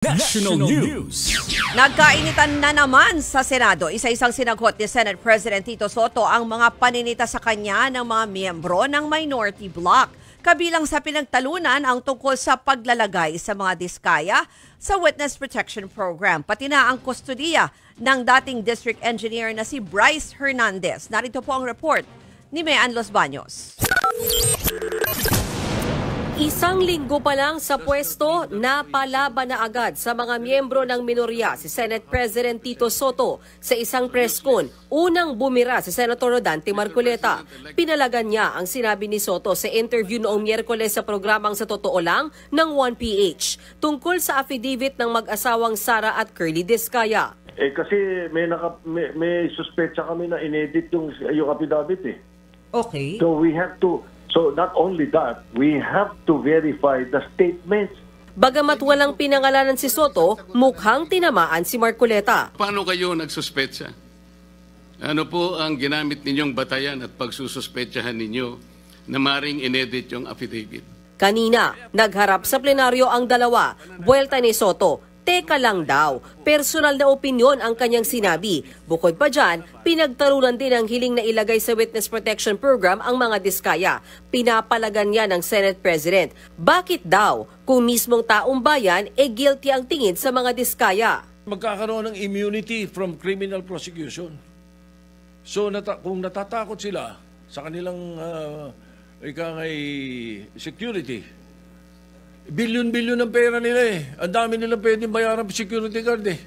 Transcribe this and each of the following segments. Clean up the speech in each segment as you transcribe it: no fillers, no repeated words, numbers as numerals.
National News. Nagkainitan na naman sa Senado. Isa-isang sinagot ni Senate President Tito Soto ang mga paninita sa kanya ng mga miyembro ng minority bloc. Kabilang sa pinagtalunan ang tungkol sa paglalagay sa mga diskaya sa Witness Protection Program. Pati na ang kustudiya ng dating district engineer na si Bryce Hernandez. Narito po ang report ni Mean Los Baños. Isang linggo pa lang sa pwesto, napalaban na agad sa mga miyembro ng minorya si Senate President Tito Soto sa isang press con. Unang bumira si Senator Rodante Marcoleta. Pinalagan niya ang sinabi ni Soto sa interview noong Miyerkules sa programang Sa Totoo Lang ng 1PH tungkol sa affidavit ng mag-asawang Sara at Curly Discaya. Kasi may suspecha kami na inedit yung affidavit eh. Okay. So not only that, we have to verify the statements. Bagamat walang pinangalanan si Soto, mukhang tinamaan si Marcoleta. Paano kayo nagsuspecha? Ano po ang ginamit ninyong batayan at pagsususpetsahan ninyo na maring inedit yung affidavit? Kanina, nagharap sa plenaryo ang dalawa. Buwelta ni Soto, teka lang daw. Personal na opinyon ang kanyang sinabi. Bukod pa dyan, pinagtarunan din ang hiling na ilagay sa Witness Protection Program ang mga diskaya. Pinapalagan niya ng Senate President. Bakit daw? Kung mismong taong bayan, guilty ang tingin sa mga diskaya. Magkakaroon ng immunity from criminal prosecution. So kung natatakot sila sa kanilang security, bilyon-bilyon ng pera nila eh. Ang dami nila pwedeng bayaran pa security guard eh.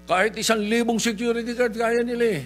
Kahit 1,000 security guard kaya nila eh.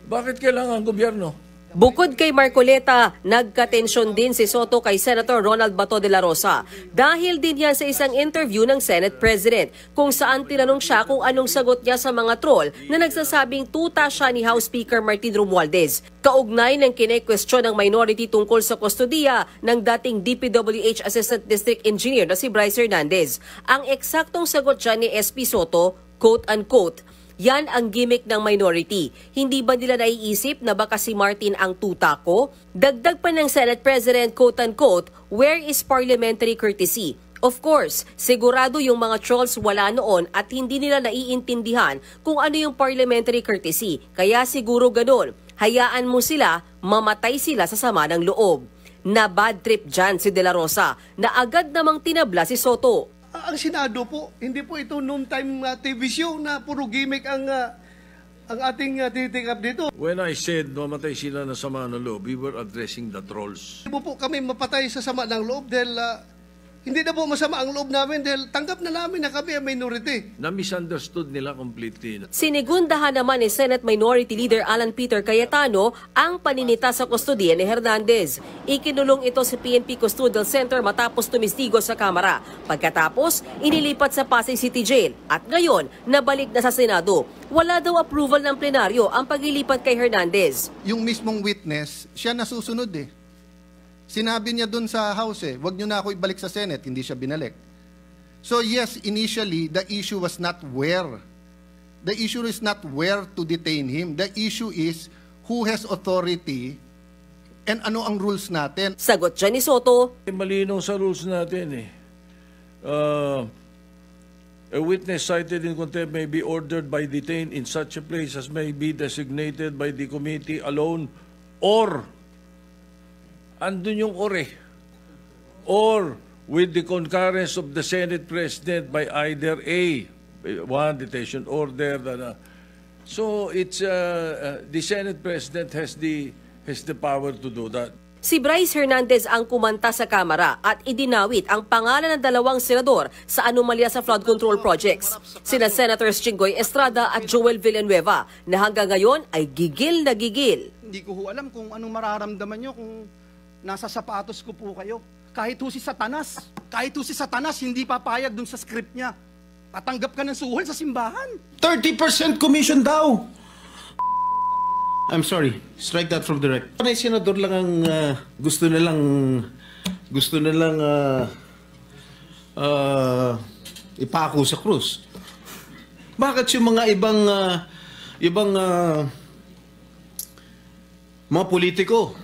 Bakit kailangan ang gobyerno? Bukod kay Marcoleta, nagkatensyon din si Soto kay Senator Ronald Bato de la Rosa dahil din yan sa isang interview ng Senate President kung saan tinanong siya kung anong sagot niya sa mga troll na nagsasabing tuta siya ni House Speaker Martin Romualdez. Kaugnay ng kine-question ng minority tungkol sa kustodiya ng dating DPWH Assistant District Engineer na si Bryce Hernandez. Ang eksaktong sagot dyan ni SP Soto, quote-unquote, yan ang gimmick ng minority. Hindi ba nila naiisip na baka si Martin ang tuta ko? Dagdag pa ng Senate President, quote-unquote, where is parliamentary courtesy? Of course, sigurado yung mga trolls wala noon at hindi nila naiintindihan kung ano yung parliamentary courtesy. Kaya siguro ganun, hayaan mo sila, mamatay sila sa sama ng loob. Na bad trip dyan si De La Rosa na agad namang tinabla si Soto. Ang Senado po, hindi po ito noontime TV show na puro gimmick ang ating tinitikap dito. When I said mamatay sila na sama ng loob, we were addressing the trolls. Hindi po kami mapatay sa sama ng loob dahil hindi na po masama ang loob namin dahil tanggap na namin na kami ang minority. Na-misunderstood nila completely. Sinigundahan naman ni Senate Minority Leader Alan Peter Cayetano ang paninita sa kustodiya ni Hernandez. Ikinulong ito sa PNP Custodial Center matapos tumistigo sa Kamara. Pagkatapos, inilipat sa Pasay City Jail. At ngayon, nabalik na sa Senado. Wala daw approval ng plenaryo ang paglilipat kay Hernandez. Yung mismong witness, siya nasusunod eh. Sinabi niya dun sa House wag niyo na ako ibalik sa Senate, hindi siya binalik. So yes, initially, the issue was not where. The issue is not where to detain him. The issue is who has authority and ano ang rules natin. Sagot siya ni Soto. Malinaw sa rules natin eh. A witness cited in contempt may be ordered by detained in such a place as may be designated by the committee alone or andun yung or with the concurrence of the Senate President by either one detention order. So it's the Senate President has the power to do that. Si Bryce Hernandez ang kumanta sa Kamara at idinawit ang pangalan ng dalawang senador sa anomalya sa flood control projects. Sina Senators Jinggoy Estrada at Joel Villanueva na hanggang ngayon ay gigil na gigil. Hindi ko alam kung anong mararamdaman nyo kung nasa sapatos ko po kayo. Kahit ho si Satanas, hindi papayag dun sa script niya. Tatanggap ka ng suhol sa simbahan. 30% commission daw! I'm sorry, strike that from the record. Panay senador lang ang gusto nilang ipako sa krus. Bakit yung mga ibang mga politiko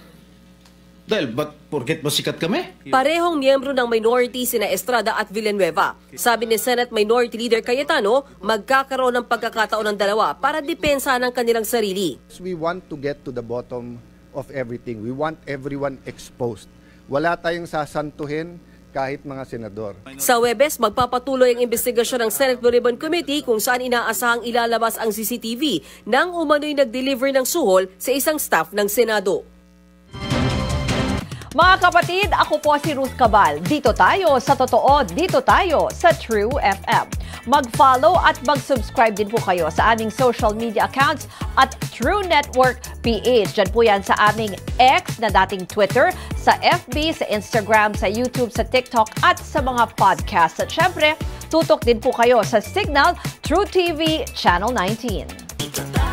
Dahil ba't porket masikat kami? Parehong miyembro ng minority sina Estrada at Villanueva. Sabi ni Senate Minority Leader Cayetano, magkakaroon ng pagkakataon ng dalawa para depensa ng kanilang sarili. We want to get to the bottom of everything. We want everyone exposed. Wala tayong sasantuhin kahit mga senador. Sa Huwebes, magpapatuloy ang investigasyon ng Senate Blue Ribbon Committee kung saan inaasahang ilalabas ang CCTV nang umano'y nag-deliver ng suhol sa isang staff ng Senado. Mga kapatid, ako po si Ruth Cabal. Dito tayo sa Totoo, dito tayo sa True FM. Mag-follow at mag-subscribe din po kayo sa aming social media accounts at True Network PH. Diyan po yan sa aming X na dating Twitter, sa FB, sa Instagram, sa YouTube, sa TikTok at sa mga podcast. At syempre, tutok din po kayo sa Signal True TV Channel 19.